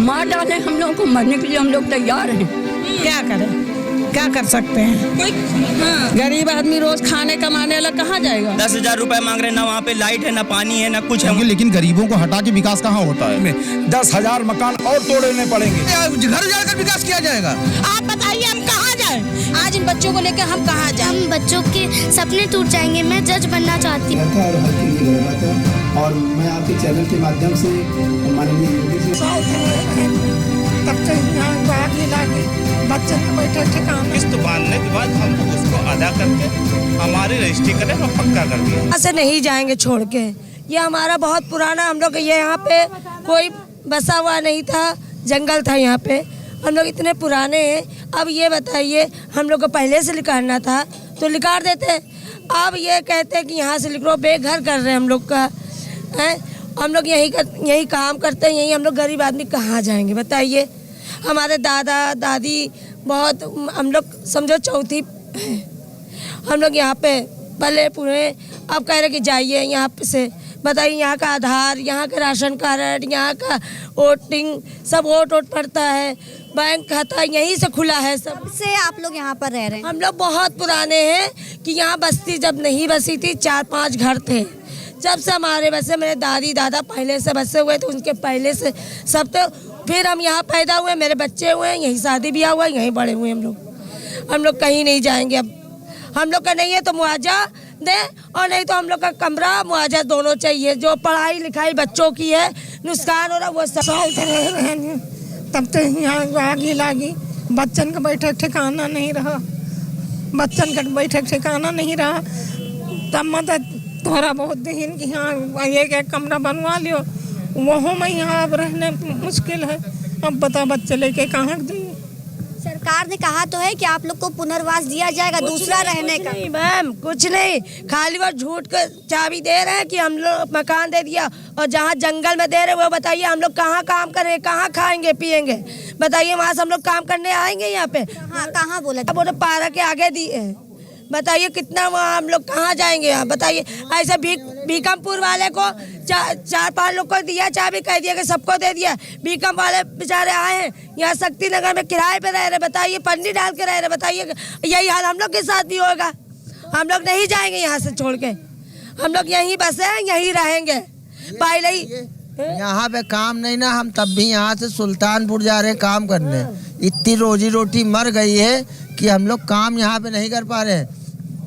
मार डाले हम लोगों को, मरने के लिए हम लोग तैयार हैं। क्या करें, क्या कर सकते हैं? गरीब आदमी रोज खाने कमाने वाला कहाँ जाएगा? 10,000 रुपए मांग रहे हैं, ना वहाँ पे लाइट है, ना पानी है, ना कुछ है। लेकिन गरीबों को हटा के विकास कहाँ होता है? 10,000 मकान और तोड़ने पड़ेंगे, घर जाकर विकास किया जाएगा। आप बताइए हम कहाँ जाएं? आज इन बच्चों को लेकर हम कहाँ जाएं? हम बच्चों के सपने टूट जाएंगे। मैं जज बनना चाहती हूँ और मैं आपके चैनल के माध्यम से माननीय योगी जी तब तक यहाँ आग मिला के बच्चों को बैठे ठिकाना किस्त बांधने के बाद हम लोग उसको अदा करके हमारी रजिस्ट्री करें और पक्का कर दिया। ऐसे नहीं जाएंगे छोड़ के। ये हमारा बहुत पुराना, हम लोग ये यहाँ पे कोई बसा हुआ नहीं था, जंगल था यहाँ पे। हम लोग इतने पुराने हैं। अब ये बताइए, हम लोग को पहले से लिखाना था तो लिखार देते। अब ये कहते हैं कि यहाँ से लिख लो, बेघर कर रहे हैं हम लोग का है। हम लोग यही काम करते हैं, यही हम लोग गरीब आदमी कहाँ जाएंगे बताइए। हमारे दादा दादी बहुत, हम लोग समझो चौथी है। हम लोग यहाँ पे पले पूरे, अब कह रहे कि जाइए यहाँ से, बताइए यहाँ का आधार, यहाँ का राशन कार्ड, यहाँ का वोटिंग, सब वोट पड़ता है, बैंक खाता यहीं से खुला है सब। से आप लोग यहाँ पर रह रहे हैं? हम लोग बहुत पुराने हैं कि यहाँ बस्ती जब नहीं बसी थी, 4-5 घर थे। जब से हमारे बसे, मेरे दादी दादा पहले से बसे हुए तो उनके पहले से सब, तो फिर हम यहाँ पैदा हुए, मेरे बच्चे हुए हैं, यहीं शादी ब्याह हुआ, यहीं बड़े हुए हम लोग कहीं नहीं जाएंगे। अब हम लोग का नहीं है तो मुआवजा दे, और नहीं तो हम लोग का कमरा मुआवजा दोनों चाहिए। जो पढ़ाई लिखाई बच्चों की है, नुकसान हो रहा वो सब। तब तो यहाँ आगी लागी, बच्चन का बैठक ठिकाना नहीं रहा, बच्चन का बैठक ठिकाना नहीं रहा। तब मदद थोड़ा बहुत दिन कि हाँ एक कमरा बनवा लियो, वहाँ में यहाँ अब रहने मुश्किल है। अब बता बच्चे लेके कहाँ दिए? सरकार ने कहा तो है कि आप लोग को पुनर्वास दिया जाएगा, दूसरा रहने का। नहीं मैम, कुछ नहीं, खाली वो झूठ का चाबी दे रहे हैं कि हम लोग मकान दे दिया, और जहाँ जंगल में दे रहे वो बताइए हम लोग कहाँ काम करें, कहाँ खाएंगे पिएंगे बताइए। वहाँ से हम लोग काम करने आएंगे यहाँ पे? कहाँ बोला? बोले पारा के आगे दिए, बताइए कितना वहाँ हम लोग कहाँ जाएंगे यहाँ बताइए। ऐसे बीकमपुर वाले को 4-5 लोग को दिया चाबी, कह दिया कि सबको दे दिया। बीकम वाले बेचारे आए हैं यहाँ शक्ति नगर में किराए पे रह रहे, बताइए पन्नी डाल के रह रहे, बताइए यही हाल हम लोग के साथ भी होगा। हम लोग नहीं जाएंगे यहाँ से छोड़ के, हम लोग यहीं बसे हैं, यहीं रहेंगे। पहले ही यहाँ पे काम नहीं ना, हम तब भी यहाँ से सुल्तानपुर जा रहे हैं काम करने। इतनी रोजी रोटी मर गई है कि हम लोग काम यहाँ पे नहीं कर पा रहे।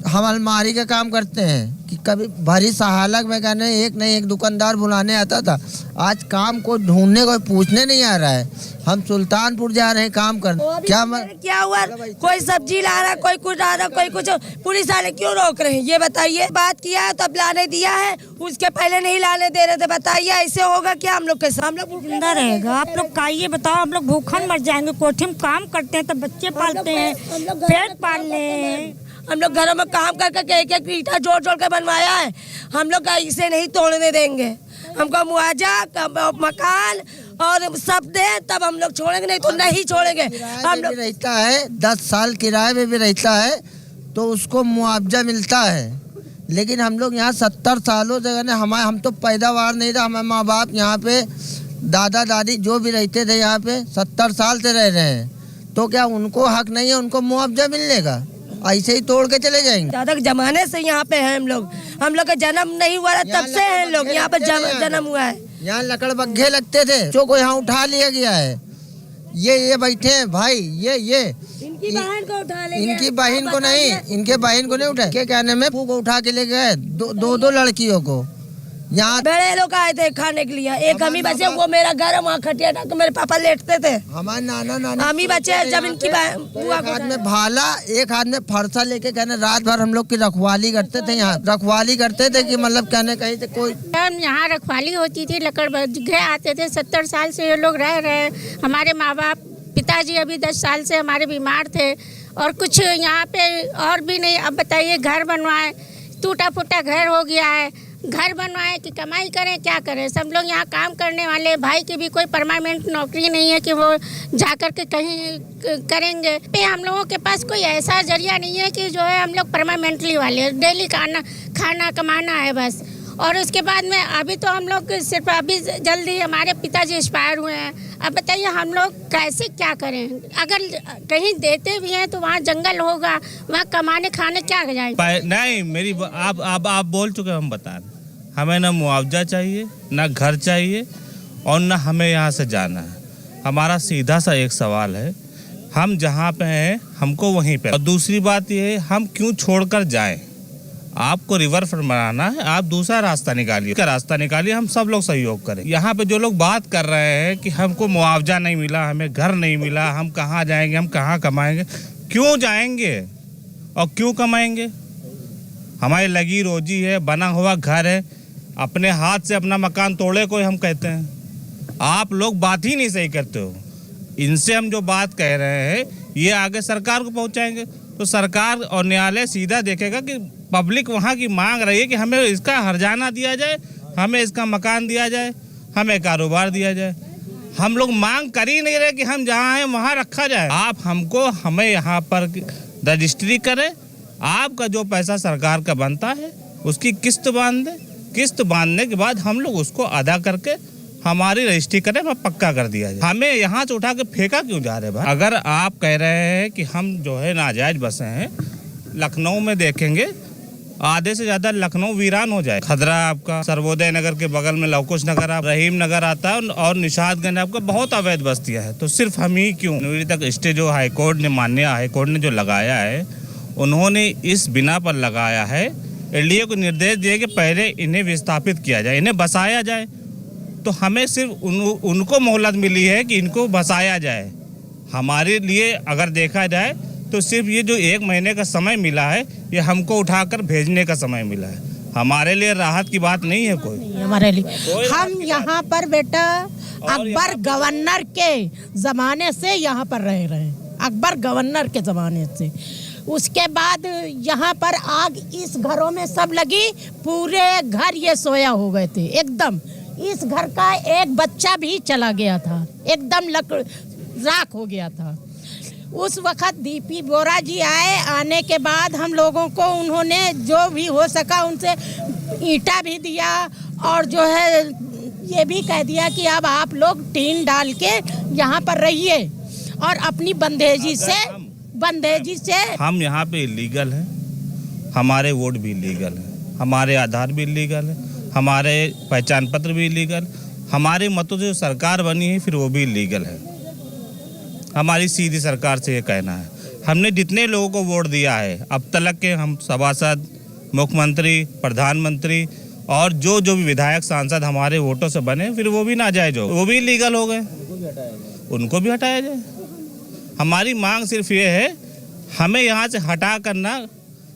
हम अलमारी का काम करते हैं कि कभी भरी सहालक में कहने एक नहीं एक दुकानदार बुलाने आता था, आज काम को ढूंढने को पूछने नहीं आ रहा है। हम सुल्तानपुर जा रहे हैं काम करने। क्या हुआ? कोई सब्जी ला रहा, कोई कुछ ला रहा, कोई कुछ, पुलिस वाले क्यों रोक रहे हैं ये बताइए। बात किया तब लाने दिया है, उसके पहले नहीं लाने दे रहे थे, बताइए ऐसे होगा क्या हम लोग के साथ? हम लोग जिंदा रहेगा? आप लोग का ये बताओ, हम लोग भूखन मर जाएंगे। कोठी में काम करते हैं तो बच्चे पालते हैं, पेट पाल ले। हम लोग घरों में काम करके एक ईंटा जोड़ के बनवाया है, हम लोग का इसे नहीं तोड़ने देंगे। हमको मुआवजा, मकान और सब दे तब हम लोग छोड़ेंगे, नहीं तो नहीं छोड़ेंगे। हम लोग रहता है 10 साल किराए में भी रहता है तो उसको मुआवजा मिलता है, लेकिन हम लोग यहाँ 70 सालों से हम तो पैदावार नहीं था। हमारे माँ बाप यहाँ पे दादा दादी जो भी रहते थे यहाँ पे 70 साल से रह रहे हैं, तो क्या उनको हक नहीं है उनको मुआवजा मिलने का? ऐसे ही तोड़ के चले जाएंगे। दादा के जमाने से यहाँ पे हैं हम लोग का जन्म नहीं हुआ तब से हैं लोग यहाँ पे जन्म हुआ है। यहाँ लकड़ बग्घे लगते थे, जो को यहाँ उठा लिया गया है। ये बैठे हैं भाई, ये इनकी बहन को उठा ले, इनकी बहन को नहीं, इनके बहन को नहीं उठा के कहने में को उठा के ले गए दो लड़कियों को। यहाँ बड़े लोग आए थे खाने के लिए, एक हम ही बचे, वो मेरा घर है वहाँ खटिया डाल के मेरे पापा लेटते थे। हमारे नाना नानी हम ही बचे जब इनकी एक हाथ में भाला, एक हाथ में फरसा लेके कहने रात भर हम लोग की रखवाली करते थे। यहाँ रखवाली करते थे कि मतलब कहने कहीं से कोई यहाँ रखवाली होती थी, लकड़ बग्घे आते थे। 70 साल से ये लोग रह रहे हैं। हमारे माँ बाप, पिताजी अभी 10 साल से हमारे बीमार थे, और कुछ यहाँ पे और भी नहीं। अब बताइए घर बनवाए, टूटा फूटा घर हो गया है, घर बनवाए कि कमाई करें, क्या करें? सब लोग यहाँ काम करने वाले। भाई की भी कोई परमानेंट नौकरी नहीं है कि वो जाकर के कहीं करेंगे। पे हम लोगों के पास कोई ऐसा जरिया नहीं है कि जो है हम लोग परमानेंटली वाले डेली खाना कमाना है बस। और उसके बाद में अभी तो हम लोग सिर्फ अभी जल्दी हमारे पिताजी एक्सपायर हुए हैं। अब बताइए हम लोग कैसे क्या करें? अगर कहीं देते भी हैं तो वहाँ जंगल होगा, वहाँ कमाने खाने क्या जाएंगे? नहीं, मेरी आप बोल चुके, हम बता रहे, हमें ना मुआवजा चाहिए, ना घर चाहिए, और ना हमें यहाँ से जाना है। हमारा सीधा सा एक सवाल है, हम जहाँ पे हैं हमको वहीं पे। और दूसरी बात ये है, हम क्यों छोड़कर जाएं? आपको रिवर फ्रंट बनाना है, आप दूसरा रास्ता निकालिए, हम सब लोग सहयोग करें। यहाँ पे जो लोग बात कर रहे हैं कि हमको मुआवजा नहीं मिला, हमें घर नहीं मिला, हम कहाँ जाएंगे, हम कहाँ कमाएंगे? क्यों जाएंगे और क्यों कमाएंगे? हमारी लगी रोजी है, बना हुआ घर है, अपने हाथ से अपना मकान तोड़े कोई हम कहते हैं? आप लोग बात ही नहीं सही करते हो। इनसे हम जो बात कह रहे हैं ये आगे सरकार को पहुंचाएंगे तो सरकार और न्यायालय सीधा देखेगा कि पब्लिक वहाँ की मांग रही है कि हमें इसका हर्जाना दिया जाए, हमें इसका मकान दिया जाए, हमें कारोबार दिया जाए। हम लोग मांग कर ही नहीं रहे कि हम जहाँ हैं वहाँ रखा जाए। आप हमें यहाँ पर रजिस्ट्री करें, आपका जो पैसा सरकार का बनता है उसकी किस्त बांध दें, किस्त बांधने के बाद हम लोग उसको अदा करके हमारी रजिस्ट्री करें, पक्का कर दिया जाए। हमें यहाँ से उठा के फेंका क्यों जा रहे भाई? अगर आप कह रहे हैं कि हम जो है नाजायज बसे हैं, लखनऊ में देखेंगे आधे से ज्यादा लखनऊ वीरान हो जाए। खदरा आपका, सर्वोदय नगर के बगल में लवकुश नगर, आप रहीम नगर आता है, और निशादगंज आपका बहुत अवैध बस्तियां है। तो सिर्फ हम ही क्यों? अभी तक स्टे जो हाईकोर्ट ने मान्य हाईकोर्ट ने जो लगाया है, उन्होंने इस बिना पर लगाया है, एलडीए को निर्देश दिए कि पहले इन्हें विस्थापित किया जाए, इन्हें बसाया जाए। तो हमें सिर्फ उनको मोहलत मिली है कि इनको बसाया जाए। हमारे लिए अगर देखा जाए तो सिर्फ ये जो 1 महीने का समय मिला है, ये हमको उठाकर भेजने का समय मिला है। हमारे लिए राहत की बात नहीं है कोई। हमारे लिए हम यहाँ पर बेटा अकबर गवर्नर के ज़माने से यहाँ पर रह रहे हैं, अकबर गवर्नर के ज़माने से। उसके बाद यहाँ पर आग इस घरों में सब लगी, पूरे घर ये सोया हो गए थे एकदम। इस घर का एक बच्चा भी चला गया था, एकदम राख हो गया था। उस वक़्त डीपी बोरा जी आए, आने के बाद हम लोगों को उन्होंने जो भी हो सका उनसे ईंटा भी दिया, और जो है ये भी कह दिया कि अब आप लोग टीन डाल के यहाँ पर रहिए, और अपनी बंदेजी से हम यहाँ पे इलीगल हैं, हमारे वोट भी इलीगल हैं, हमारे आधार भी इलीगल है, हमारे पहचान पत्र भी इलीगल, हमारे मतों से जो सरकार बनी है फिर वो भी इलीगल है। हमारी सीधी सरकार से ये कहना है, हमने जितने लोगों को वोट दिया है अब तक के, हम सभासद, मुख्यमंत्री, प्रधानमंत्री और जो भी विधायक सांसद हमारे वोटों से बने, फिर वो भी नाजायज हो, वो भी इलीगल हो गए, उनको भी हटाया जाए। हमारी मांग सिर्फ ये है, हमें यहाँ से हटा करना,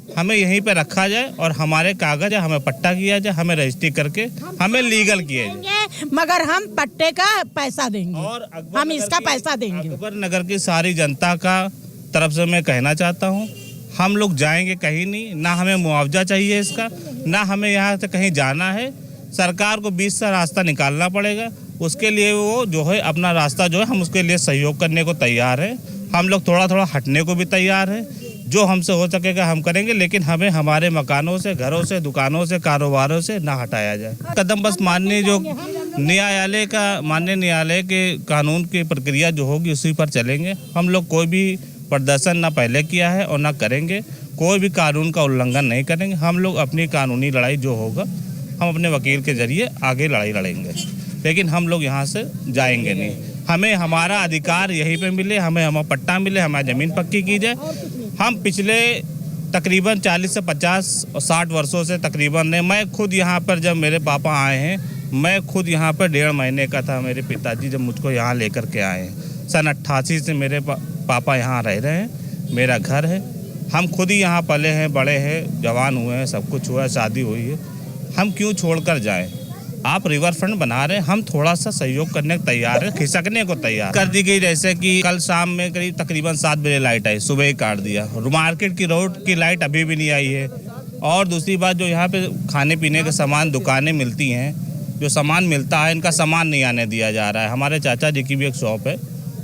हमें यहीं पे रखा जाए और हमारे कागज है, हमें पट्टा किया जाए, हमें रजिस्ट्री करके हमें लीगल किया जाए, मगर हम पट्टे का पैसा देंगे और हम इसका पैसा देंगे। अकबर नगर की सारी जनता का तरफ से मैं कहना चाहता हूँ, हम लोग जाएंगे कहीं नहीं, ना हमें मुआवजा चाहिए इसका, ना हमें यहाँ से कहीं जाना है। सरकार को बीच से रास्ता निकालना पड़ेगा, उसके लिए वो जो है अपना रास्ता जो है, हम उसके लिए सहयोग करने को तैयार है। हम लोग थोड़ा हटने को भी तैयार है, जो हमसे हो सकेगा हम करेंगे, लेकिन हमें हमारे मकानों से, घरों से, दुकानों से, कारोबारों से ना हटाया जाए। कदम बस माननीय न्यायालय के कानून की प्रक्रिया जो होगी उसी पर चलेंगे। हम लोग कोई भी प्रदर्शन ना पहले किया है और ना करेंगे, कोई भी कानून का उल्लंघन नहीं करेंगे। हम लोग अपनी कानूनी लड़ाई जो होगा हम अपने वकील के जरिए आगे लड़ाई लड़ेंगे, लेकिन हम लोग यहाँ से जाएंगे नहीं। हमें हमारा अधिकार यहीं पे मिले, हमें पट्टा मिले, हमारी ज़मीन पक्की की जाए। हम पिछले तकरीबन 40 से 50 और 60 वर्षों से तकरीबन, मैं खुद यहाँ पर जब मेरे पापा आए हैं, मैं खुद यहाँ पर 1.5 महीने का था, मेरे पिताजी जब मुझको यहाँ लेकर के आए हैं। सन 88 से मेरे पापा यहाँ रह रहे हैं, मेरा घर है, हम खुद ही यहाँ पले हैं, बड़े हैं, जवान हुए हैं, सब कुछ हुआ है, शादी हुई है। हम क्यों छोड़कर जाएं? आप रिवर फ्रंट बना रहे हैं, हम थोड़ा सा सहयोग करने को तैयार है, खिसकने को तैयार कर दी गई। जैसे कि कल शाम में करीब तकरीबन 7 बजे लाइट आई, सुबह ही काट दिया। मार्केट की रोड की लाइट अभी भी नहीं आई है। और दूसरी बात, जो यहाँ पे खाने पीने के सामान दुकानें मिलती हैं, जो सामान मिलता है, इनका सामान नहीं आने दिया जा रहा है। हमारे चाचा जी की भी एक शॉप है,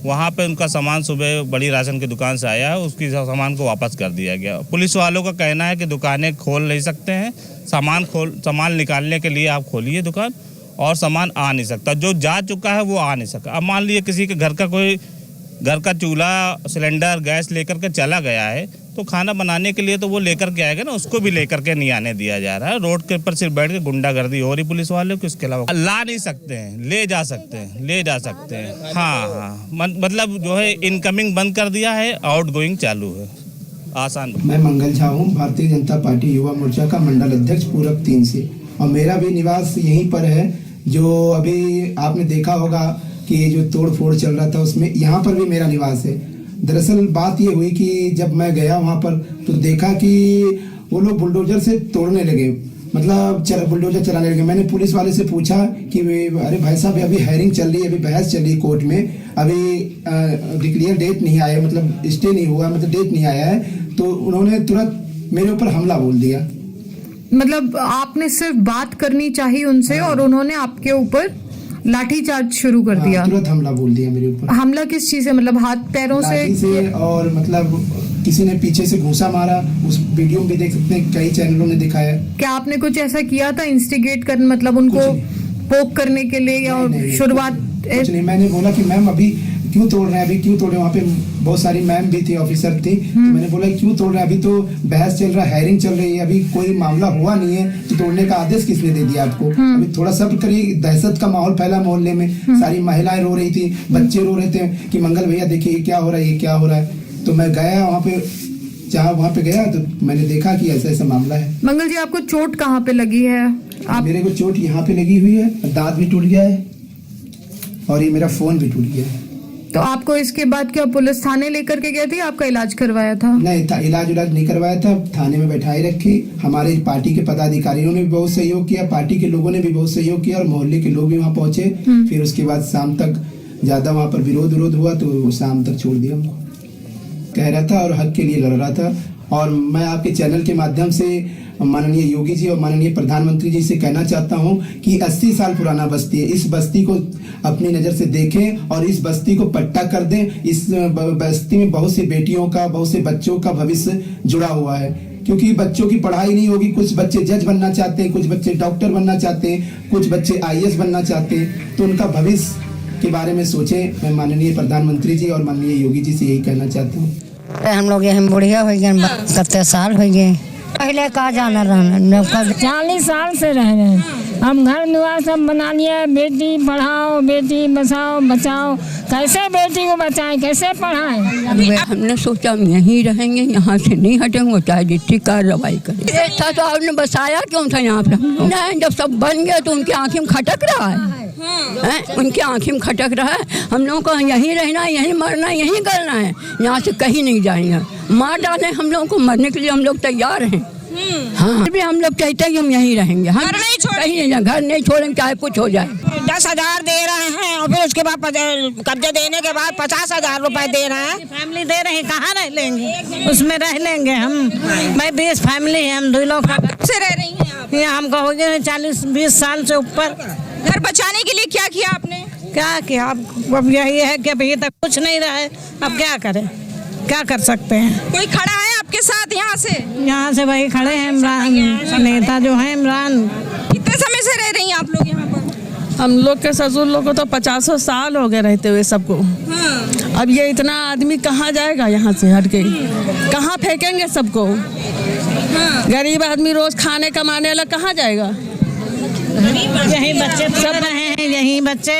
वहाँ पे उनका सामान सुबह बड़ी राशन की दुकान से आया, उसकी सामान को वापस कर दिया गया। पुलिस वालों का कहना है कि दुकानें खोल नहीं सकते हैं, सामान निकालने के लिए आप खोलिए दुकान, और सामान आ नहीं सकता। जो जा चुका है वो आ नहीं सका। अब मान लीजिए किसी के घर का चूल्हा, सिलेंडर, गैस लेकर के चला गया है, तो खाना बनाने के लिए तो वो लेकर के आएगा ना, उसको भी लेकर के नहीं आने दिया जा रहा है। रोड के ऊपर सिर्फ बैठ के गुंडागर्दी हो रही पुलिस वालों की, उसके अलावा ला नहीं सकते हैं, ले जा सकते हैं। हाँ, मतलब जो है इनकमिंग बंद कर दिया है, आउटगोइंग चालू है। आसान। मैं मंगल झा हूँ, भारतीय जनता पार्टी युवा मोर्चा का मंडल अध्यक्ष पूरब 3 से, और मेरा भी निवास यहीं पर है। जो अभी आपने देखा होगा कि जो तोड़ फोड़ चल रहा था उसमें यहाँ पर भी मेरा निवास है। दरअसल बात ये हुई कि जब मैं गया वहाँ पर तो देखा कि वो लोग बुलडोजर से तोड़ने लगे, मतलब बुलडोजर चलाने लगे। मैंने पुलिस वाले से पूछा कि अरे भाई साहब, अभी हायरिंग चल रही है, अभी बहस चल रही है कोर्ट में, अभी डिक्लेयर डेट नहीं आया, मतलब स्टे नहीं हुआ, मतलब डेट नहीं आया है। तो उन्होंने तुरंत मेरे ऊपर हमला बोल दिया। मतलब आपने सिर्फ बात करनी चाहिए उनसे और उन्होंने आपके ऊपर लाठीचार्ज शुरू कर दिया। तुरंत हमला बोल दिया मेरे ऊपर। हमला किस चीज से, मतलब हाथ पैरों से और मतलब किसी ने पीछे से घूंसा मारा। उस वीडियो में भी देख सकते हैं, कई चैनलों ने दिखाया। क्या आपने कुछ ऐसा किया था इंस्टिगेट कर, मतलब उनको पोक करने के लिए, या शुरुआत? कुछ नहीं, मैंने बोला कि मैम अभी क्यों तोड़ रहे हैं, अभी क्यों तोड़े। वहाँ पे बहुत सारी मैम भी थी, ऑफिसर थी। तो मैंने बोला क्यों तोड़ रहे हैं, अभी तो बहस चल रहा है, हायरिंग चल रही है, अभी कोई मामला हुआ नहीं है, तो तोड़ने का आदेश किसने दे दिया आपको। अभी थोड़ा सब्र करिए। दहशत का माहौल फैला मोहल्ले में, सारी महिलाएं रो रही थी, बच्चे रो रहे थे कि मंगल भैया देखिए क्या हो रहा है, ये क्या हो रहा है। तो मैं गया वहाँ पे, जहाँ वहाँ पे गया तो मैंने देखा कि ऐसा ऐसा मामला है। मंगल जी, आपको चोट कहाँ पे लगी है? मेरे को चोट यहाँ पे लगी हुई है, दांत भी टूट गया है और ये मेरा फोन भी टूट गया है। तो आपको इसके बाद क्या पुलिस थाने लेकर के गए थे, आपका इलाज करवाया था? नहीं था, इलाज नहीं करवाया था, थाने में बैठाए रखे। हमारे पार्टी के पदाधिकारियों ने भी बहुत सहयोग किया, पार्टी के लोगों ने भी बहुत सहयोग किया, और मोहल्ले के लोग भी वहाँ पहुंचे। फिर उसके बाद शाम तक ज्यादा वहाँ पर विरोध हुआ, तो शाम तक छोड़ दिया हमको। कह रहा था और हक के लिए लड़ रहा था। और मैं आपके चैनल के माध्यम से माननीय योगी जी और माननीय प्रधानमंत्री जी से कहना चाहता हूं कि 80 साल पुराना बस्ती है, इस बस्ती को अपनी नज़र से देखें और इस बस्ती को पट्टा कर दें। इस बस्ती में बहुत सी बेटियों का, बहुत से बच्चों का भविष्य जुड़ा हुआ है, क्योंकि बच्चों की पढ़ाई नहीं होगी। कुछ बच्चे जज बनना चाहते हैं, कुछ बच्चे डॉक्टर बनना चाहते हैं, कुछ बच्चे IAS बनना चाहते हैं, तो उनका भविष्य के बारे में सोचें। मैं माननीय प्रधानमंत्री जी और माननीय योगी जी से यही कहना चाहता हूँ। हम लोग यहाँ बुढ़िया हो गए, 70 साल हो गए, पहले कहा जाना रहना 40 साल से रह रहे हैं। हम घर निवास सब बना लिया, बेटी पढ़ाओ, बेटी बचाओ। कैसे बेटी को बचाएं, कैसे पढ़ाएं? हमने सोचा हम यहीं रहेंगे, यहाँ से नहीं हटेंगे, चाहे जितनी कार्रवाई करें। था तो आपने बसाया क्यों था यहाँ पे? नहीं, जब सब बन गया तो उनकी आँखें में खटक रहा है। उनकी आँखें में खटक रहा है। हम लोगों को यहीं रहना है, यहीं मरना है, यहीं करना है, यहाँ से कहीं नहीं जाएंगे। मार डालें हम लोगों को, मरने के लिए हम लोग तैयार हैं। हाँ, फिर भी हम लोग चाहते हैं कि हम यहीं रहेंगे, हम कहीं नहीं, घर नहीं छोड़ेंगे, चाहे कुछ हो जाए। 10,000 दे रहे हैं और फिर उसके बाद कब्जा देने के बाद 50,000 रुपए दे रहे हैं। फैमिली दे रहे हैं, कहाँ रह लेंगे? उसमें रह लेंगे हम। मैं 20 फैमिली है, हम 2 लोग से रह रही हैं। यहाँ हमको हो गए 40-20 साल से ऊपर। घर बचाने के लिए क्या किया आपने? क्या किया? अब यही है कि अभी तक कुछ नहीं रहा है, अब क्या करें, क्या कर सकते हैं? कोई खड़ा है आपके साथ यहाँ से? यहाँ से वही खड़े हैं, इमरान नेता जो है। इमरान, कितने समय से रह रही हैं आप लोग यहाँ पर? हम लोग के ससुर लोग को तो 50 साल हो गए रहते हुए सबको। अब ये इतना आदमी कहाँ जाएगा यहाँ से हट के? कहाँ फेंकेंगे सबको? गरीब आदमी रोज खाने कमाने वाला कहाँ जाएगा? यही बच्चे सब रहे हैं, यही बच्चे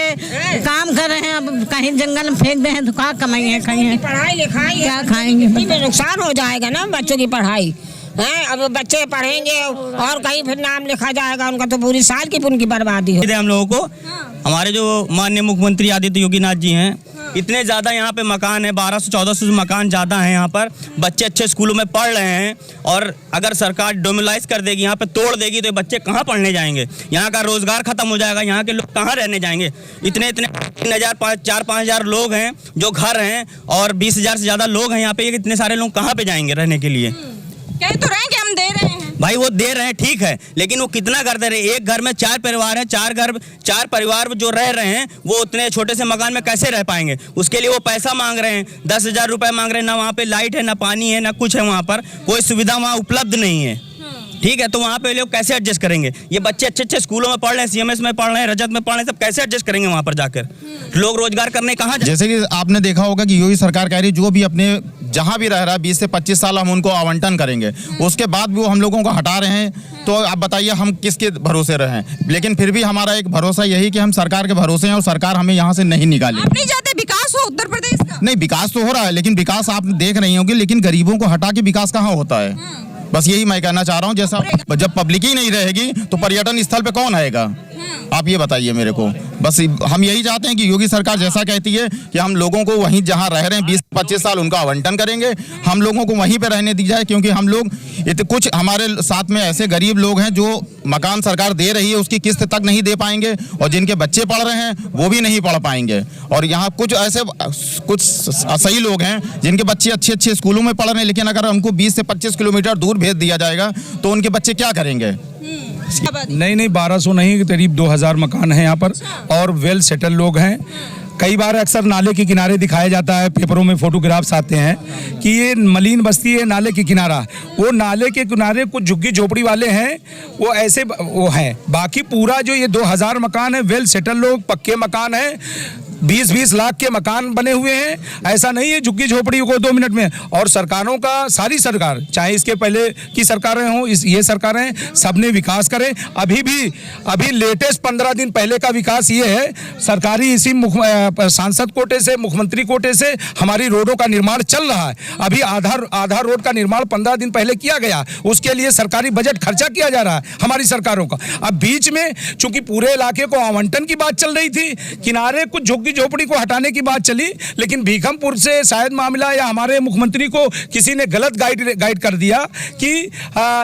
काम कर रहे हैं। अब कहीं जंगल में फेंक दे हैं तो कहाँ कमाएंगे, कहीं पढ़ाई लिखाई क्या खाएंगे? नुकसान हो जाएगा ना बच्चों की पढ़ाई है। अब बच्चे पढ़ेंगे और कहीं फिर नाम लिखा जाएगा उनका, तो पूरी साल की उनकी बर्बादी हो। हम लोगों को हमारे जो माननीय मुख्यमंत्री आदित्य योगीनाथ जी हैं, इतने ज़्यादा यहाँ पे मकान है, 1200-1400 मकान ज़्यादा हैं यहाँ पर। बच्चे अच्छे स्कूलों में पढ़ रहे हैं, और अगर सरकार डोमिलाइज कर देगी, यहाँ पे तोड़ देगी, तो ये बच्चे कहाँ पढ़ने जाएंगे? यहाँ का रोज़गार खत्म हो जाएगा, यहाँ के लोग कहाँ रहने जाएंगे? इतने 3,000-4-5 हज़ार लोग हैं जो घर हैं, और 20,000 से ज़्यादा लोग हैं यहाँ पे। इतने सारे लोग कहाँ पे जाएंगे रहने के लिए? कह तो रहे हैं कि हम दे रहे हैं। भाई वो दे रहे हैं ठीक है, लेकिन वो कितना घर दे रहे हैं? एक घर में 4 परिवार हैं, 4 परिवार जो रह रहे हैं वो उतने छोटे से मकान में कैसे रह पाएंगे? उसके लिए वो पैसा मांग रहे हैं, 10,000 रुपये मांग रहे हैं। ना वहाँ पे लाइट है, ना पानी है, ना कुछ है, वहाँ पर कोई सुविधा वहाँ उपलब्ध नहीं है। ठीक है, तो वहाँ पे लोग कैसे एडजस्ट करेंगे? ये बच्चे अच्छे स्कूलों में पढ़ रहे हैं, CMS में पढ़ रहे हैं, रजत में पढ़ रहे हैं, सब कैसे एडजस्ट करेंगे वहाँ पर जाकर? लोग रोजगार करने कहाँ जाए? जैसे कि आपने देखा होगा कि योगी सरकार कह रही है जो भी अपने जहाँ भी रह रहा है 20 से 25 साल हम उनको आवंटन करेंगे, उसके बाद भी वो हम लोगों को हटा रहे हैं। तो आप बताइए हम किसके भरोसे रहें? लेकिन फिर भी हमारा एक भरोसा यही कि हम सरकार के भरोसे हैं और सरकार हमें यहाँ से नहीं निकाले। आप नहीं चाहते विकास हो उत्तर प्रदेश का? नहीं, विकास तो हो रहा है, लेकिन विकास आप देख रही होंगी, लेकिन गरीबों को हटा के विकास कहाँ होता है? बस यही मैं कहना चाह रहा हूँ। जैसा जब पब्लिक ही नहीं रहेगी तो पर्यटन स्थल पे कौन आएगा? आप ये बताइए मेरे को। बस हम यही चाहते हैं कि योगी सरकार जैसा कहती है कि हम लोगों को वहीं जहाँ रह रहे हैं 20-25 साल उनका आवंटन करेंगे, हम लोगों को वहीं पे रहने दी जाए। क्योंकि हम लोग कुछ हमारे साथ में ऐसे गरीब लोग हैं जो मकान सरकार दे रही है उसकी किस्त तक नहीं दे पाएंगे, और जिनके बच्चे पढ़ रहे हैं वो भी नहीं पढ़ पाएंगे। और यहाँ कुछ ऐसे कुछ सही लोग हैं जिनके बच्चे अच्छे स्कूलों में पढ़ रहे हैं, लेकिन अगर हमको 20 से 25 किलोमीटर दूर भेज दिया जाएगा तो उनके बच्चे क्या करेंगे? नहीं 1200 नहीं, करीब 2000 मकान हैं यहाँ पर और वेल सेटल लोग हैं। कई बार अक्सर नाले के किनारे दिखाया जाता है, पेपरों में फोटोग्राफ्स आते हैं कि ये मलिन बस्ती है, नाले के किनारा। वो नाले के किनारे कुछ झुग्गी झोपड़ी वाले हैं, वो ऐसे वो हैं। बाकी पूरा जो ये 2000 मकान है वेल सेटल लोग, पक्के मकान हैं, 20-20 लाख के मकान बने हुए हैं। ऐसा नहीं है झुग्गी झोपड़ी को 2 मिनट में। और सरकारों का, सारी सरकार, चाहे इसके पहले की सरकारें हों, ये सरकारें, सबने विकास करे। अभी लेटेस्ट 15 दिन पहले का विकास ये है, सरकारी इसी सांसद कोटे से, मुख्यमंत्री कोटे से हमारी रोडों का निर्माण चल रहा है। अभी आधा रोड का निर्माण 15 दिन पहले किया गया, उसके लिए सरकारी बजट खर्चा किया जा रहा है हमारी सरकारों का। अब बीच में चूंकि पूरे इलाके को आवंटन की बात चल रही थी, किनारे कुछ झुग्गी झोपड़ी को हटाने की बात चली, लेकिन भीखमपुर से शायद मामला या हमारे मुख्यमंत्री को किसी ने गलत गाइड कर दिया कि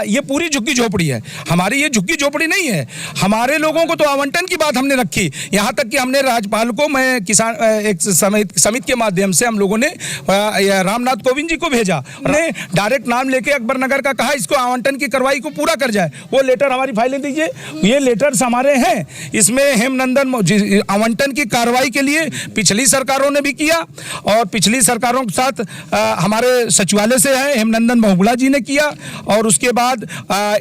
ये पूरी झुग्गी झोपड़ी है। हमारी ये झुग्गी झोपड़ी नहीं है। हमारे लोगों को तो आवंटन की बात हमने रखी, यहाँ तक कि हमने राज्यपाल को, मैं किसान एक समिति के माध्यम से हम लोगों ने रामनाथ कोविंद जी को भेजा, उन्हें डायरेक्ट नाम लेके अकबर नगर का कहा इसको आवंटन की कार्रवाई को पूरा कर जाए। वो लेटर हमारी फाइलें दीजिए, ये लेटर्स हमारे हैं। इसमें हेमनंदन आवंटन की कार्रवाई के लिए पिछली सरकारों ने भी किया और पिछली सरकारों के साथ हमारे सचिवालय से है हेमनंदन बहुगुणा जी ने किया, और उसके बाद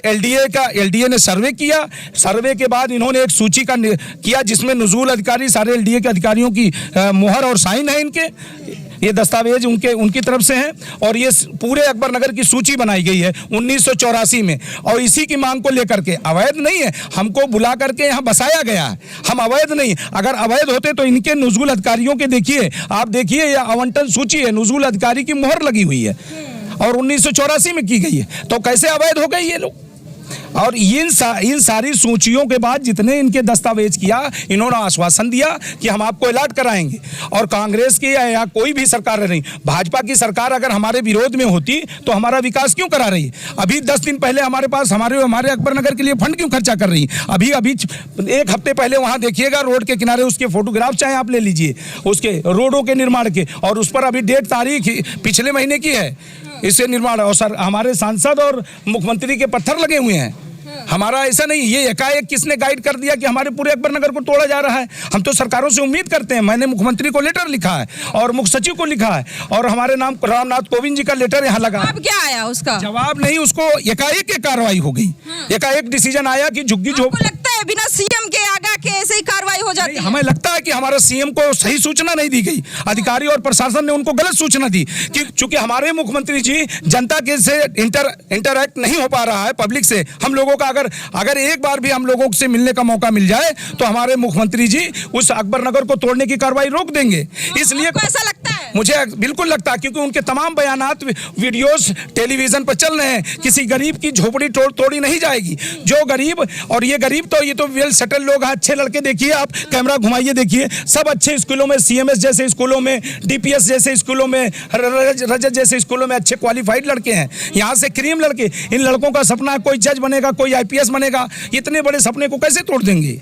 एलडीए ने सर्वे किया। सर्वे के बाद इन्होंने एक सूची का किया जिसमें नुजूल अधिकारी, सारे एलडीए के अधिकारियों की मुहर और साइन है इनके, ये दस्तावेज उनकी तरफ से हैं। और ये पूरे अकबर नगर की सूची बनाई गई है 1984 में, और इसी की मांग को लेकर के अवैध नहीं है, हमको बुला करके यहाँ बसाया गया है, हम अवैध नहीं। अगर अवैध होते तो इनके नुजूल अधिकारियों के देखिए, आप देखिए ये आवंटन सूची है, नुजूल अधिकारी की मुहर लगी हुई है और 1984 में की गई है, तो कैसे अवैध हो गए ये लोग? और इन सारी सूचियों के बाद जितने इनके दस्तावेज किया, इन्होंने आश्वासन दिया कि हम आपको अलर्ट कराएंगे। और कांग्रेस की या कोई भी सरकार नहीं, भाजपा की सरकार अगर हमारे विरोध में होती तो हमारा विकास क्यों करा रही? अभी 10 दिन पहले हमारे पास हमारे अकबर नगर के लिए फंड क्यों खर्चा कर रही? अभी 1 हफ्ते पहले वहाँ देखिएगा रोड के किनारे, उसके फोटोग्राफ चाहे आप ले लीजिए, उसके रोडों के निर्माण के, और उस पर अभी डेट तारीख पिछले महीने की है इससे निर्माण। और सर हमारे सांसद और मुख्यमंत्री के पत्थर लगे हुए हैं। हमारा ऐसा नहीं, ये एकाएक किसने गाइड कर दिया कि हमारे पूरे अकबर नगर को तोड़ा जा रहा है? हम तो सरकारों से उम्मीद करते हैं। मैंने मुख्यमंत्री को लेटर लिखा है और मुख्य सचिव को लिखा है, और हमारे नाम रामनाथ कोविंद जी का लेटर यहाँ लगा। अब क्या आया उसका जवाब? नहीं, उसको एकाएक कार्रवाई हो गई। एकाएक डिसीजन आया कि झुग्गी झोपड़ी, लगता है बिना सीएम के आगा के ऐसे ही कार्रवाई हो जाती है? हमें लगता है कि हमारा सीएम को सही सूचना नहीं दी गई, अधिकारी और प्रशासन ने उनको गलत सूचना दी कि चूंकि हमारे मुख्यमंत्री जी जनता के से इंटरैक्ट नहीं हो पा रहा है पब्लिक से। हम लोगों का अगर एक बार भी हम लोगों से मिलने का मौका मिल जाए तो हमारे मुख्यमंत्री जी उस अकबर नगर को तोड़ने की कार्रवाई रोक देंगे। इसलिए ऐसा लगता है? मुझे बिल्कुल लगता है, क्योंकि उनके तमाम बयानात वीडियोस टेलीविजन पर चल रहे हैं। किसी गरीब की झोपड़ी तोड़ी नहीं जाएगी। जो गरीब, और ये गरीब तो ये तो वेल सेटल लोग हैं, अच्छे लड़के, देखिए आप कैमरा घुमाइए, देखिए सब अच्छे स्कूलों में, CMS जैसे स्कूलों में, DPS जैसे स्कूलों में, रजत जैसे स्कूलों में अच्छे क्वालिफाइड लड़के हैं। यहाँ से क्रीम लड़के, इन लड़कों का सपना कोई जज बनेगा, कोई IPS बनेगा। इतने बड़े सपने को कैसे तोड़ देंगे?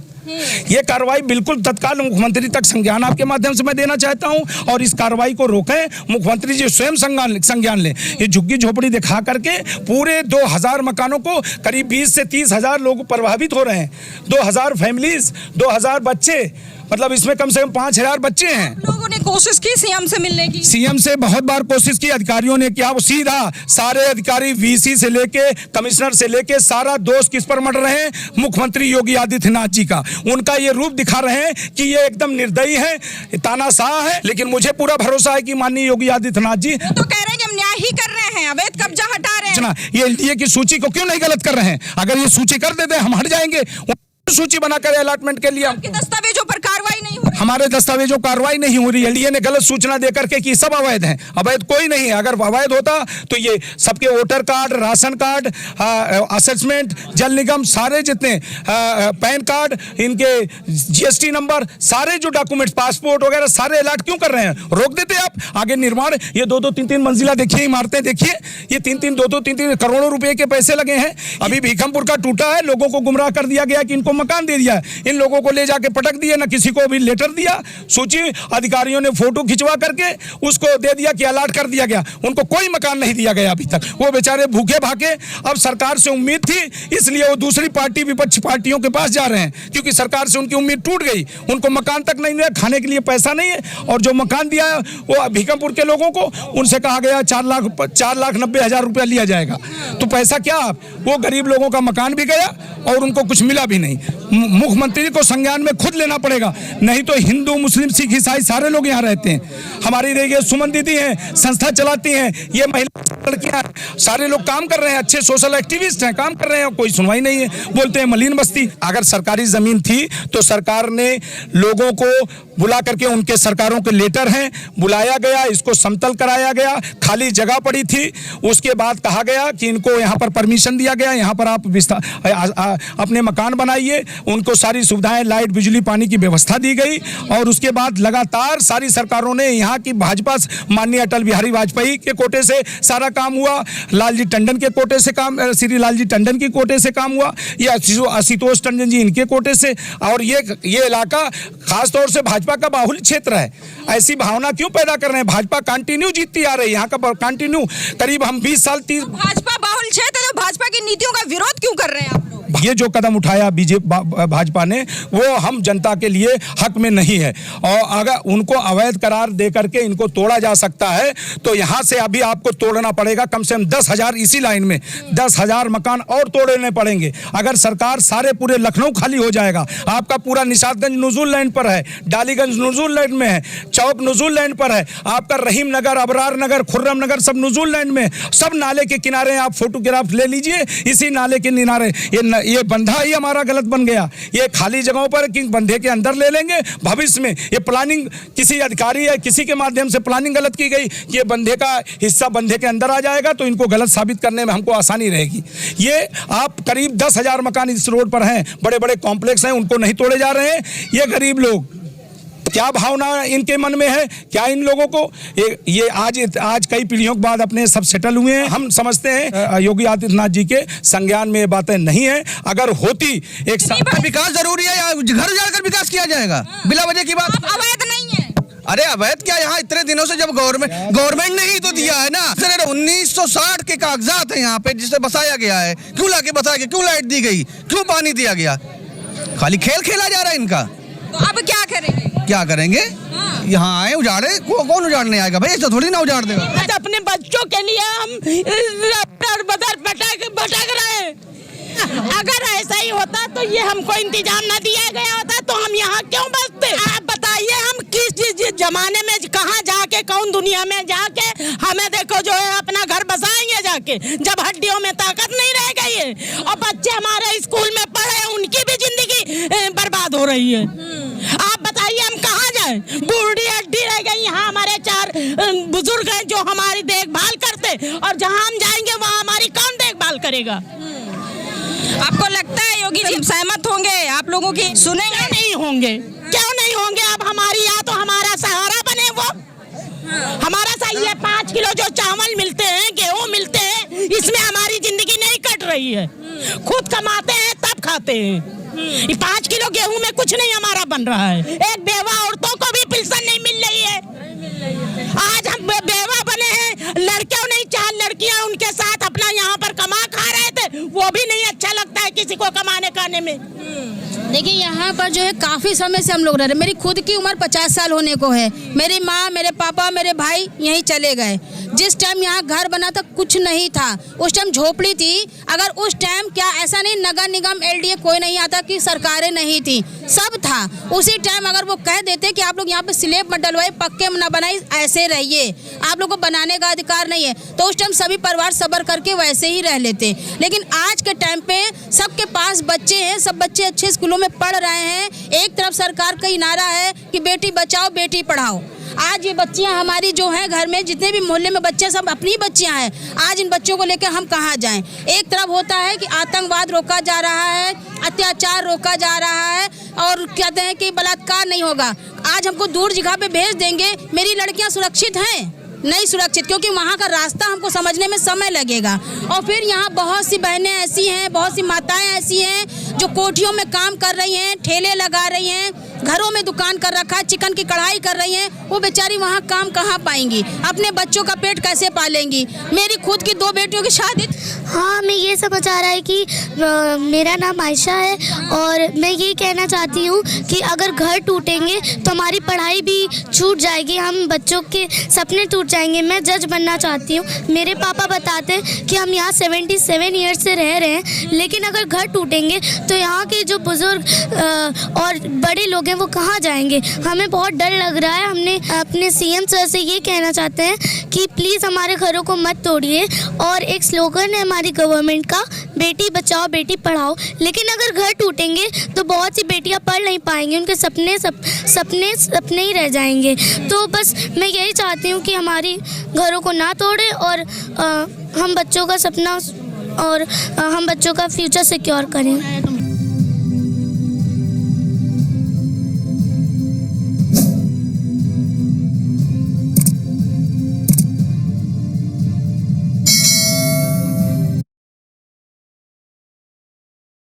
ये कार्रवाई बिल्कुल तत्काल मुख्यमंत्री तक संज्ञान आपके माध्यम से मैं देना चाहता हूं और इस कार्रवाई को रोकें। मुख्यमंत्री जी स्वयं संज्ञान लें। ये झुग्गी झोपड़ी दिखा करके पूरे 2000 मकानों को करीब 20 से 30 हजार लोग प्रभावित हो रहे हैं। 2000 फैमिलीज, 2000 बच्चे, मतलब इसमें कम से कम 5000 बच्चे हैं। लोगों ने कोशिश की सीएम से मिलने की? सीएम से बहुत बार कोशिश की, अधिकारियों ने किया। वो सीधा सारे अधिकारी वीसी से लेके कमिश्नर से लेके सारा दोष किस पर मर रहे हैं? मुख्यमंत्री योगी आदित्यनाथ जी का। उनका ये रूप दिखा रहे हैं कि ये एकदम निर्दयी है, तानाशाह है। लेकिन मुझे पूरा भरोसा है कि माननीय योगी आदित्यनाथ जी तो कह रहे हैं कि हम न्याय ही कर रहे हैं, अवैध कब्जा हटा रहे हैं। ये एलडीए की सूची को क्यों नहीं गलत कर रहे हैं? अगर ये सूची कर देते हम हट जाएंगे। सूची बनाकर अलॉटमेंट के लिए आपके दस्तावेजों पर कार्रवाई नहीं हो रही। हमारे दस्तावेजों कार्रवाई नहीं हो रही। एलडीए ने गलत सूचना देकर के कि सब अवैध हैं। अवैध कोई नहीं है। अगर अवैध होता तो ये सबके voter card, ration card, assessment, जल निगम, सारे जितने पैन कार्ड, इनके जीएसटी नंबर, सारे जो डॉक्यूमेंट्स, पासपोर्ट वगैरह सारे अलॉट क्यों कर रहे हैं? रोक देते आप आगे निर्माण। ये 2-2, 3-3 मंजिला देखिए, इमारतें देखिए, ये 3-3, 2-2, 3-3 करोड़ों रुपए के पैसे लगे हैं। अभी भीखमपुर का टूटा है, लोगों को गुमराह कर दिया गया कि इनको मकान दे दिया। इन लोगों को ले जाके पटक दिए, ना किसी को भी लेटर दिया। सूची अधिकारियों ने फोटो खिंचवा करके उसको दे दिया कि अलॉट कर दिया गया। उनको कोई मकान नहीं दिया गया अभी तक। वो बेचारे भूखे भागे। अब सरकार से उम्मीद थी, इसलिए वो दूसरी पार्टी, विपक्षी पार्टियों के पास जा रहे हैं, क्योंकि सरकार से उनकी उम्मीद टूट गई। उनको मकान तक नहीं मिला, खाने के लिए पैसा नहीं है। और जो मकान दिया है वो भीखमपुर के लोगों को, उनसे कहा गया 4,90,000 रुपया लिया जाएगा। तो पैसा क्या? वो गरीब लोगों का मकान भी गया और उनको कुछ मिला भी नहीं। मुख्यमंत्री को संज्ञान में खुद लेना पड़ेगा, नहीं तो हिंदू, मुस्लिम, सिख, ईसाई सारे लोग यहाँ रहते हैं। हमारी देखिए सुमन दीदी हैं, संस्था चलाती हैं, ये महिला लड़कियां, सारे लोग काम कर रहे हैं, अच्छे सोशल एक्टिविस्ट हैं, काम कर रहे हैं, कोई सुनवाई नहीं है। बोलते हैं मलिन बस्ती। अगर सरकारी जमीन थी तो सरकार ने लोगों को बुला करके, उनके सरकारों के लेटर हैं, बुलाया गया, इसको समतल कराया गया, खाली जगह पड़ी थी। उसके बाद कहा गया कि इनको यहाँ पर परमिशन दिया गया, यहाँ पर आप अपने मकान बनाइए। उनको सारी सुविधाएं, लाइट, बिजली, पानी की व्यवस्था दी गई। और उसके बाद लगातार सारी सरकारों ने, यहाँ की भाजपा, माननीय अटल बिहारी वाजपेयी के कोटे से सारा काम हुआ, लालजी टंडन के कोटे से काम, श्री लालजी टंडन के कोटे से काम हुआ, या आशुतोष टंडन जी इनके कोटे से। और ये इलाका खासतौर से भाजपा का बाहुल्य क्षेत्र है। ऐसी भावना क्यों पैदा कर रहे हैं? भाजपा कंटिन्यू जीतती आ रही है यहाँ का, कंटिन्यू करीब हम 20 साल। भाजपा बाहुल्य क्षेत्र है तो भाजपा की नीतियों का विरोध क्यों कर रहे हैं आप लोग? ये जो कदम उठाया भाजपा ने, वो हम जनता के लिए हक में नहीं है। और अगर उनको अवैध करार दे करके इनको तोड़ा जा सकता है तो यहाँ से अभी आपको तोड़ना पड़ेगा कम से कम 10,000, इसी लाइन में 10,000 मकान और तोड़ने पड़ेंगे। अगर सरकार, सारे पूरे लखनऊ खाली हो जाएगा। आपका पूरा निशातगंज नुजुल लाइन पर है, डालीगंज नुजुल लाइन में है, चौक नुजुल लाइन पर है, आपका रहीम नगर, अबरार नगर, खुर्रम नगर सब नुजुल लाइन में। सब नाले के किनारे आप फोटोग्राफ ले लीजिए, इसी नाले के किनारे ये बंधा ही हमारा गलत बन गया। ये खाली जगहों पर कि बंधे के अंदर ले लेंगे, भविष्य में ये प्लानिंग किसी अधिकारी या किसी के माध्यम से प्लानिंग गलत की गई, ये बंधे का हिस्सा बंधे के अंदर आ जाएगा तो इनको गलत साबित करने में हमको आसानी रहेगी। ये आप करीब 10,000 मकान इस रोड पर हैं, बड़े बड़े कॉम्प्लेक्स हैं, उनको नहीं तोड़े जा रहे हैं। ये गरीब लोग, क्या भावना इनके मन में है? क्या इन लोगों को ये आज कई पीढ़ियों के बाद अपने सब सेटल हुए हैं। हम समझते हैं योगी आदित्यनाथ जी के संज्ञान में ये बातें नहीं है। अगर होती एक विकास जरूरी है या घर जाकर विकास किया जाएगा? बिला वजह की बात अवैध नहीं है। अरे अवैध क्या, यहाँ इतने दिनों से जब गवर्नमेंट ने ही तो दिया है ना। 1960 के कागजात है यहाँ पे जिसे बसाया गया है। क्यों लाके बसाया गया? क्यों लाइट दी गई? क्यों पानी दिया गया? खाली खेल खेला जा रहा है इनका। तो अब क्या करेंगे? क्या करेंगे? यहाँ आए उजाड़े, कौन उजाड़ने आएगा भाई? ऐसा थोड़ी ना उजाड़ देगा। अपने बच्चों के लिए हम भटक रहे हैं। अगर ऐसा ही होता तो ये हमको इंतजाम ना दिया गया होता तो हम यहाँ क्यों बसते? आप बताइए, हम किस जमाने में कहाँ जाके, कौन दुनिया में जाके हमें देखो जो है अपना घर बसाएंगे जाके, जब हड्डियों में ताकत नहीं रह गई है। और बच्चे हमारे स्कूल में पढ़े, उनकी भी जिंदगी बर्बाद हो रही है। आप बताइए हम कहाँ जाएं? बूढ़ी हड्डी रह गई। यहाँ हमारे 4 बुजुर्ग हैं जो हमारी देखभाल करते, और जहाँ हम जाएंगे वहाँ हमारी कौन देखभाल करेगा? आपको लगता है योगी जी सहमत होंगे आप लोगों की? सुनेंगे? क्यों नहीं होंगे? क्यों नहीं होंगे? अब हमारी या तो हमारा सहारा बने वो। हमारा सही है, 5 किलो जो चावल मिलते हैं, गेहूं मिलते हैं, इसमें हमारी जिंदगी नहीं कट रही है। खुद कमाते हैं तब खाते हैं। ये 5 किलो गेहूं में कुछ नहीं हमारा बन रहा है। एक बेवा औरतों को भी पेंशन नहीं मिल रही है। आज हम बेवा बने हैं, लड़कियों नहीं, 4 लड़कियां उनके साथ अपना यहाँ पर कमा खा रहे थे, वो भी नहीं अच्छा लगता है किसी को कमाने खाने में। देखिए यहाँ पर जो है काफ़ी समय से हम लोग रह रहे हैं। मेरी खुद की उम्र 50 साल होने को है। मेरी माँ, मेरे पापा, मेरे भाई यहीं चले गए। जिस टाइम यहाँ घर बना था कुछ नहीं था, उस टाइम झोपड़ी थी। अगर उस टाइम क्या ऐसा नहीं नगर निगम LDA कोई नहीं आता कि सरकारें नहीं थी, सब था। उसी टाइम अगर वो कह देते कि आप लोग यहाँ पे स्लेब मत डलवाए, पक्के न बनाए, ऐसे रहिए, आप लोग को बनाने का अधिकार नहीं है, तो उस टाइम सभी परिवार सब्र करके वैसे ही रह लेते। लेकिन आज के टाइम पे सबके पास बच्चे हैं, सब बच्चे अच्छे स्कूलों में पढ़ रहे हैं। एक तरफ सरकार का ही नारा है कि बेटी बचाओ बेटी पढ़ाओ। आज ये बच्चियां हमारी जो हैं घर में, जितने भी मोहल्ले में बच्चे, सब अपनी बच्चियां हैं। आज इन बच्चों को लेकर हम कहाँ जाएं? एक तरफ होता है कि आतंकवाद रोका जा रहा है, अत्याचार रोका जा रहा है, और कहते हैं कि बलात्कार नहीं होगा। आज हमको दूर जगह पे भेज देंगे, मेरी लड़कियां सुरक्षित हैं? नहीं सुरक्षित, क्योंकि वहाँ का रास्ता हमको समझने में समय लगेगा। और फिर यहाँ बहुत सी बहनें ऐसी हैं, बहुत सी माताएं ऐसी हैं जो कोठियों में काम कर रही हैं, ठेले लगा रही हैं, घरों में दुकान कर रखा है, चिकन की कढ़ाई कर रही हैं। वो बेचारी वहाँ काम कहाँ पाएंगी? अपने बच्चों का पेट कैसे पालेंगी? मेरी खुद की 2 बेटियों की शादी। हाँ, हमें ये समझ आ रहा है कि मेरा नाम आयशा है और मैं ये कहना चाहती हूँ कि अगर घर टूटेंगे तो हमारी पढ़ाई भी छूट जाएगी, हम बच्चों के सपने टूट जाएंगे। मैं जज बनना चाहती हूँ। मेरे पापा बताते हैं कि हम यहाँ 77 ईयर्स से रह रहे हैं, लेकिन अगर घर टूटेंगे तो यहाँ के जो बुजुर्ग और बड़े लोग हैं वो कहाँ जाएंगे? हमें बहुत डर लग रहा है। हमने अपने CM सर से ये कहना चाहते हैं कि प्लीज़ हमारे घरों को मत तोड़िए। और एक स्लोगन है हमारी गवर्नमेंट का, बेटी बचाओ बेटी पढ़ाओ। लेकिन अगर घर टूटेंगे तो बहुत सी बेटियां पढ़ नहीं पाएंगी, उनके सपने ही रह जाएंगे। तो बस मैं यही चाहती हूँ कि हमारी घरों को ना तोड़े और हम बच्चों का सपना और हम बच्चों का फ्यूचर सिक्योर करें।